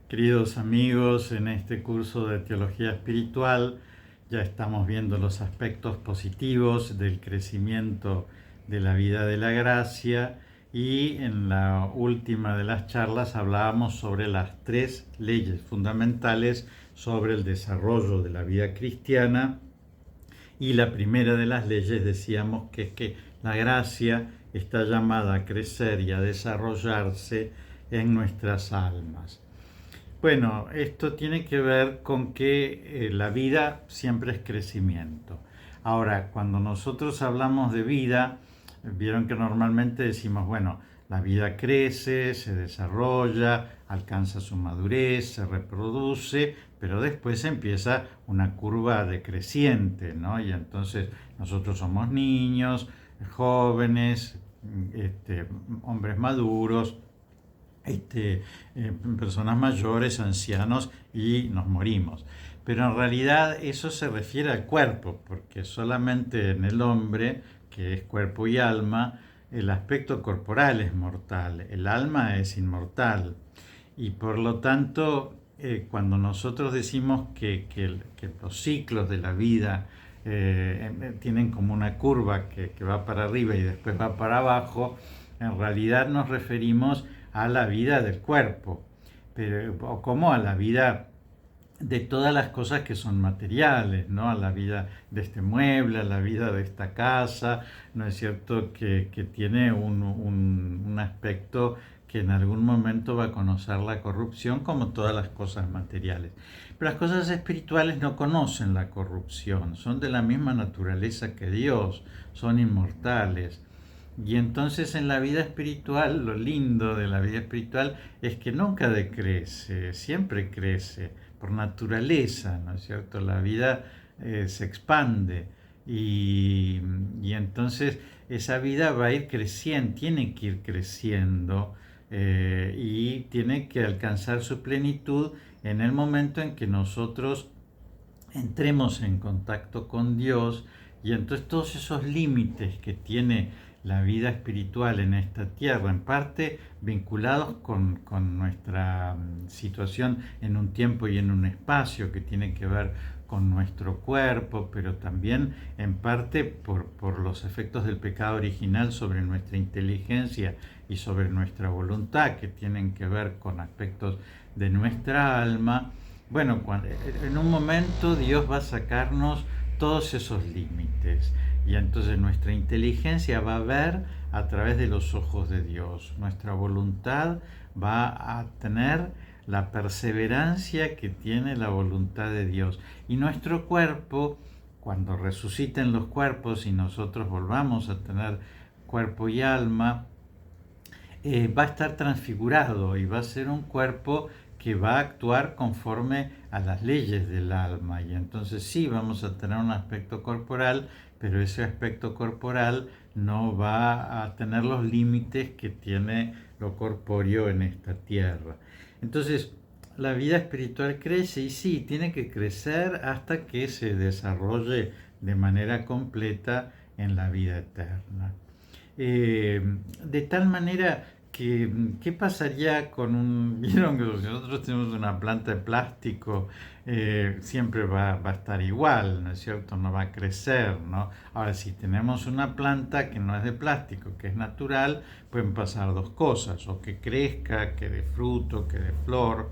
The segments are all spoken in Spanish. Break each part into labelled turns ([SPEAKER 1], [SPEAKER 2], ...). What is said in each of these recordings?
[SPEAKER 1] Queridos amigos, en este curso de Teología Espiritual ya estamos viendo los aspectos positivos del crecimiento de la vida de la gracia y en la última de las charlas hablábamos sobre las tres leyes fundamentales sobre el desarrollo de la vida cristiana y la primera de las leyes decíamos que es que la gracia está llamada a crecer y a desarrollarse en nuestras almas. Bueno, esto tiene que ver con que la vida siempre es crecimiento. Ahora, cuando nosotros hablamos de vida, vieron que normalmente decimos, bueno, la vida crece, se desarrolla, alcanza su madurez, se reproduce, pero después empieza una curva decreciente, ¿no? Y entonces nosotros somos niños, jóvenes, hombres maduros, personas mayores, ancianos y nos morimos. Pero en realidad eso se refiere al cuerpo, porque solamente en el hombre, que es cuerpo y alma, el aspecto corporal es mortal, el alma es inmortal. Y por lo tanto, cuando nosotros decimos que los ciclos de la vida tienen como una curva que va para arriba y después va para abajo, en realidad nos referimos a la vida del cuerpo, o como a la vida de todas las cosas que son materiales, ¿no? A la vida de este mueble, a la vida de esta casa, ¿no es cierto? Que tiene un aspecto que en algún momento va a conocer la corrupción, como todas las cosas materiales. Pero las cosas espirituales no conocen la corrupción, son de la misma naturaleza que Dios, son inmortales. Y entonces en la vida espiritual, lo lindo de la vida espiritual es que nunca decrece, siempre crece por naturaleza, ¿no es cierto? La vida se expande y entonces esa vida va a ir creciendo, tiene que ir creciendo y tiene que alcanzar su plenitud en el momento en que nosotros entremos en contacto con Dios y entonces todos esos límites que tiene la vida espiritual en esta tierra, en parte vinculados con nuestra situación en un tiempo y en un espacio que tiene que ver con nuestro cuerpo, pero también en parte por los efectos del pecado original sobre nuestra inteligencia y sobre nuestra voluntad, que tienen que ver con aspectos de nuestra alma. Bueno, en un momento Dios va a sacarnos todos esos límites y entonces nuestra inteligencia va a ver a través de los ojos de Dios. Nuestra voluntad va a tener la perseverancia que tiene la voluntad de Dios. Y nuestro cuerpo, cuando resuciten los cuerpos y nosotros volvamos a tener cuerpo y alma, va a estar transfigurado y va a ser un cuerpo que va a actuar conforme a las leyes del alma. Y entonces sí vamos a tener un aspecto corporal, pero ese aspecto corporal no va a tener los límites que tiene lo corpóreo en esta tierra. Entonces, la vida espiritual crece y sí, tiene que crecer hasta que se desarrolle de manera completa en la vida eterna. De tal manera que, ¿qué pasaría con un... Vieron que si nosotros tenemos una planta de plástico, siempre va a estar igual, ¿no es cierto? No va a crecer, ¿no? Ahora, si tenemos una planta que no es de plástico, que es natural, pueden pasar dos cosas, o que crezca, que dé fruto, que dé flor,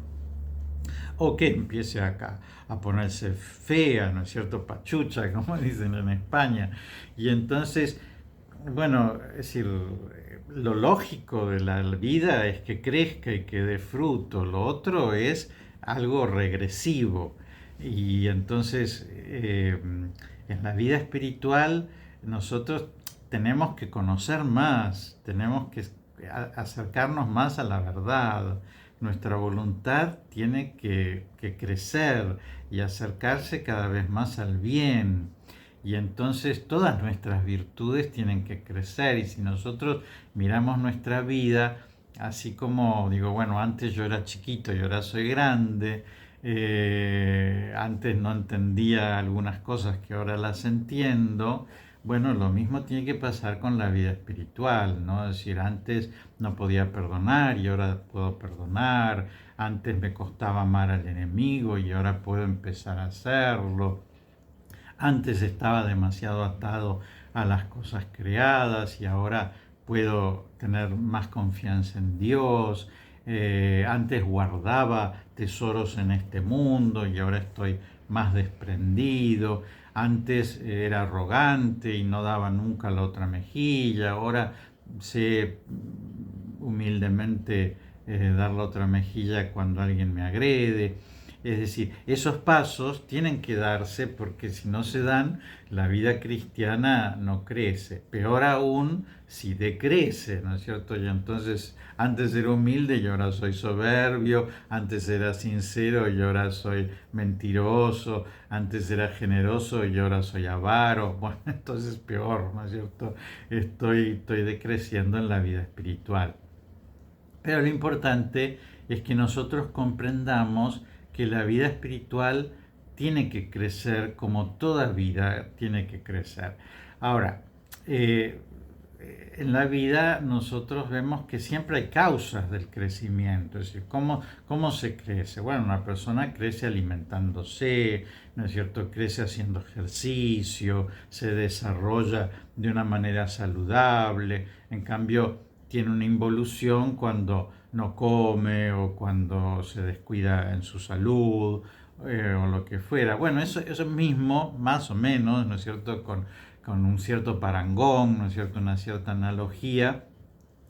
[SPEAKER 1] o que empiece acá a ponerse fea, ¿no es cierto? Pachucha, como dicen en España. Y entonces, bueno, es decir, lo lógico de la vida es que crezca y que dé fruto. Lo otro es algo regresivo. Y entonces, en la vida espiritual, nosotros tenemos que conocer más, tenemos que acercarnos más a la verdad. Nuestra voluntad tiene que crecer y acercarse cada vez más al bien. Y entonces todas nuestras virtudes tienen que crecer. Y si nosotros miramos nuestra vida, así como digo, bueno, antes yo era chiquito y ahora soy grande, antes no entendía algunas cosas que ahora las entiendo. Bueno, lo mismo tiene que pasar con la vida espiritual, ¿no? Es decir, antes no podía perdonar y ahora puedo perdonar. antes me costaba amar al enemigo y ahora puedo empezar a hacerlo. Antes estaba demasiado atado a las cosas creadas y ahora puedo tener más confianza en Dios. Antes guardaba tesoros en este mundo y ahora estoy más desprendido. Antes era arrogante y no daba nunca la otra mejilla. Ahora sé humildemente dar la otra mejilla cuando alguien me agrede. Es decir, esos pasos tienen que darse porque si no se dan, la vida cristiana no crece. Peor aún si decrece, ¿no es cierto? Y entonces antes era humilde y ahora soy soberbio, antes era sincero y ahora soy mentiroso, antes era generoso y ahora soy avaro. Bueno, entonces peor, ¿no es cierto? Estoy decreciendo en la vida espiritual. Pero lo importante es que nosotros comprendamos que la vida espiritual tiene que crecer como toda vida tiene que crecer. Ahora, eh, en la vida nosotros vemos que siempre hay causas del crecimiento, es decir, ¿cómo se crece? Bueno, una persona crece alimentándose, ¿no es cierto? Crece haciendo ejercicio, se desarrolla de una manera saludable, en cambio tiene una involución cuando no come o cuando se descuida en su salud o lo que fuera. Bueno, eso mismo, más o menos, ¿no es cierto?, con un cierto parangón, ¿no es cierto?, una cierta analogía,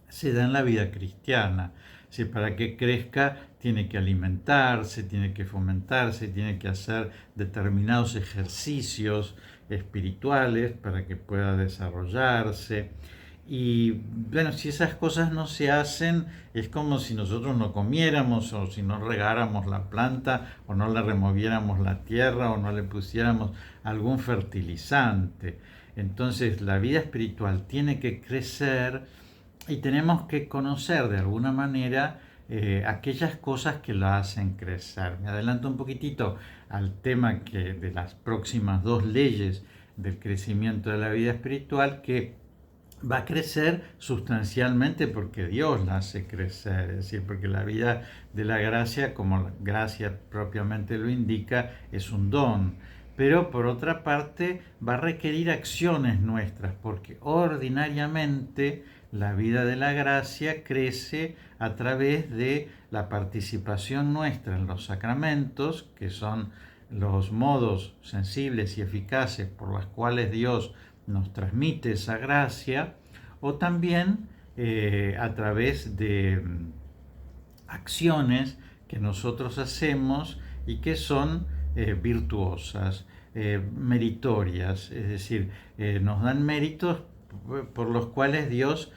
[SPEAKER 1] se da en la vida cristiana. Si para que crezca tiene que alimentarse, tiene que fomentarse, tiene que hacer determinados ejercicios espirituales para que pueda desarrollarse. Y bueno, si esas cosas no se hacen, es como si nosotros no comiéramos o si no regáramos la planta o no le removiéramos la tierra o no le pusiéramos algún fertilizante. Entonces la vida espiritual tiene que crecer y tenemos que conocer de alguna manera aquellas cosas que la hacen crecer. Me adelanto un poquitito al tema de las próximas dos leyes del crecimiento de la vida espiritual, que va a crecer sustancialmente porque Dios la hace crecer, es decir, porque la vida de la gracia, como la gracia propiamente lo indica, es un don. Pero por otra parte va a requerir acciones nuestras, porque ordinariamente la vida de la gracia crece a través de la participación nuestra en los sacramentos, que son los modos sensibles y eficaces por los cuales Dios nos transmite esa gracia, o también a través de acciones que nosotros hacemos y que son virtuosas, meritorias, es decir, nos dan méritos por los cuales Dios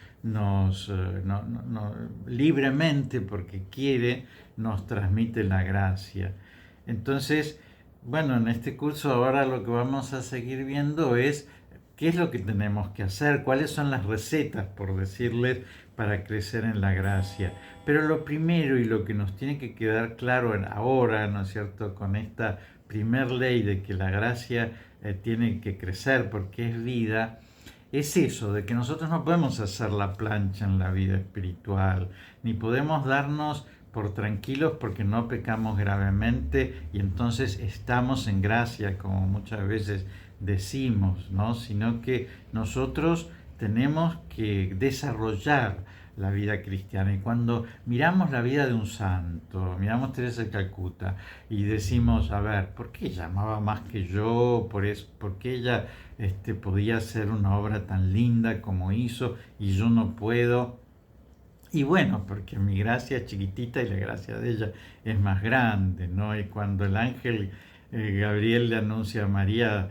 [SPEAKER 1] libremente, porque quiere, nos transmite la gracia. Entonces, bueno, en este curso ahora lo que vamos a seguir viendo es qué es lo que tenemos que hacer, cuáles son las recetas, por decirles, para crecer en la gracia. Pero lo primero y lo que nos tiene que quedar claro ahora, ¿no es cierto?, con esta primer ley de que la gracia tiene que crecer porque es vida, es eso, de que nosotros no podemos hacer la plancha en la vida espiritual, ni podemos darnos por tranquilos porque no pecamos gravemente y entonces estamos en gracia, como muchas veces decimos, ¿no? Sino que nosotros tenemos que desarrollar la vida cristiana. Y cuando miramos la vida de un santo, miramos Teresa de Calcuta y decimos, a ver, ¿por qué ella amaba más que yo? ¿Por qué ella podía hacer una obra tan linda como hizo y yo no puedo? Y bueno, porque mi gracia es chiquitita y la gracia de ella es más grande, ¿no? Y cuando el ángel Gabriel le anuncia a María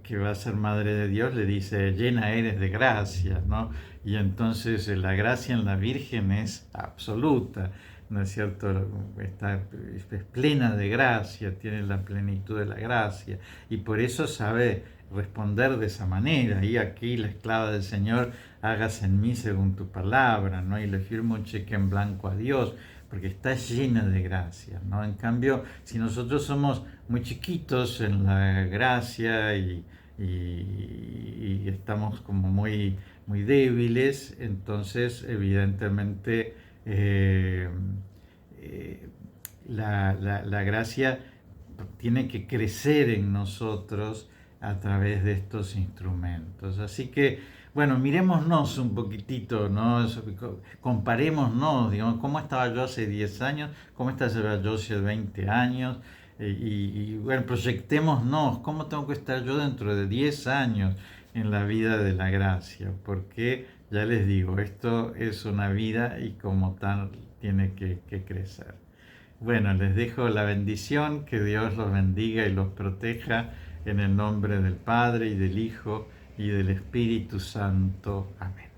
[SPEAKER 1] que va a ser madre de Dios, le dice, llena eres de gracia, ¿no? Y entonces la gracia en la Virgen es absoluta, ¿no es cierto? Es plena de gracia, tiene la plenitud de la gracia, y por eso sabe responder de esa manera. Y aquí la esclava del Señor, hágase en mí según tu palabra, ¿no? Y le firmo un cheque en blanco a Dios, porque está llena de gracia, ¿no? En cambio, si nosotros somos muy chiquitos en la gracia y estamos como muy débiles, entonces evidentemente eh, la gracia tiene que crecer en nosotros a través de estos instrumentos. Así que, bueno, mirémonos un poquitito, ¿no? Comparémonos, digamos, cómo estaba yo hace 10 años, cómo estaba yo hace 20 años, bueno, proyectémonos, cómo tengo que estar yo dentro de 10 años en la vida de la gracia, porque ya les digo, esto es una vida y como tal tiene que crecer. Bueno, les dejo la bendición, que Dios los bendiga y los proteja en el nombre del Padre y del Hijo y del Espíritu Santo. Amén.